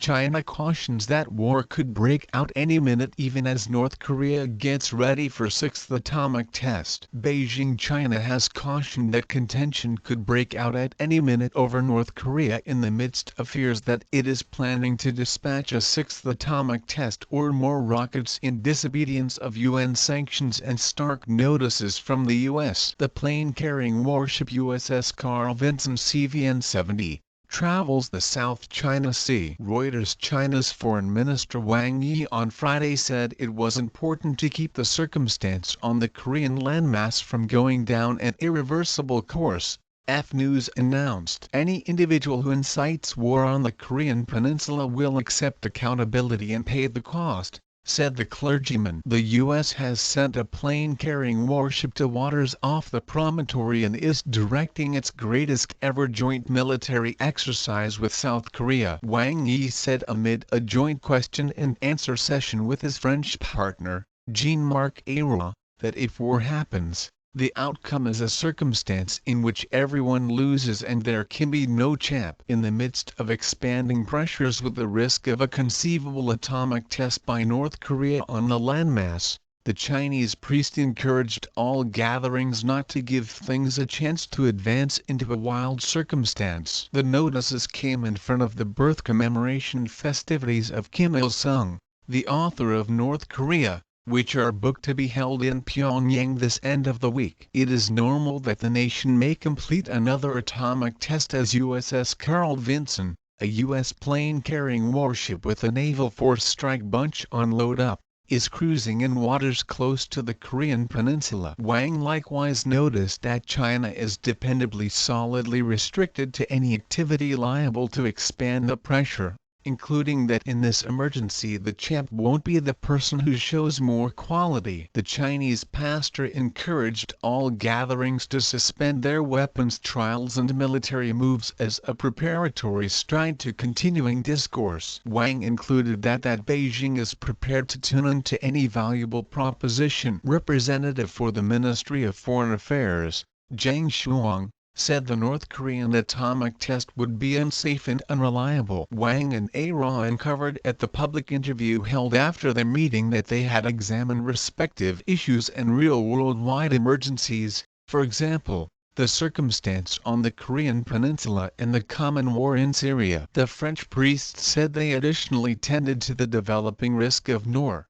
China cautions that war could break out any minute even as North Korea gets ready for sixth atomic test. Beijing, China has cautioned that contention could break out at any minute over North Korea in the midst of fears that it is planning to dispatch a sixth atomic test or more rockets in disobedience of UN sanctions and stark notices from the U.S. The plane-carrying warship USS Carl Vinson CVN-70 travels the South China Sea. Reuters. China's Foreign Minister Wang Yi on Friday said it was important to keep the circumstance on the Korean landmass from going down an irreversible course. News announced any individual who incites war on the Korean peninsula will accept accountability and pay the cost, said the clergyman. The U.S. has sent a plane-carrying warship to waters off the promontory and is directing its greatest ever joint military exercise with South Korea. Wang Yi said amid a joint question-and-answer session with his French partner, Jean-Marc Ayrault, that if war happens, the outcome is a circumstance in which everyone loses and there can be no champ. In the midst of expanding pressures with the risk of a conceivable atomic test by North Korea on the landmass, the Chinese priest encouraged all gatherings not to give things a chance to advance into a wild circumstance. The notices came in front of the birth commemoration festivities of Kim Il-sung, the author of North Korea, which are booked to be held in Pyongyang this end of the week. It is normal that the nation may complete another atomic test as USS Carl Vinson, a U.S. plane-carrying warship with a Naval Force strike bunch on load-up, is cruising in waters close to the Korean peninsula. Wang likewise noticed that China is dependably solidly restricted to any activity liable to expand the pressure, including that in this emergency the champ won't be the person who shows more quality. The Chinese pastor encouraged all gatherings to suspend their weapons trials and military moves as a preparatory stride to continuing discourse. Wang included that Beijing is prepared to tune in to any valuable proposition. Representative for the Ministry of Foreign Affairs, Zhang Shuang, said the North Korean atomic test would be unsafe and unreliable. Wang and Ayrault uncovered at the public interview held after their meeting that they had examined respective issues and real worldwide emergencies, for example, the circumstance on the Korean peninsula and the common war in Syria. The French priest said they additionally tended to the developing risk of North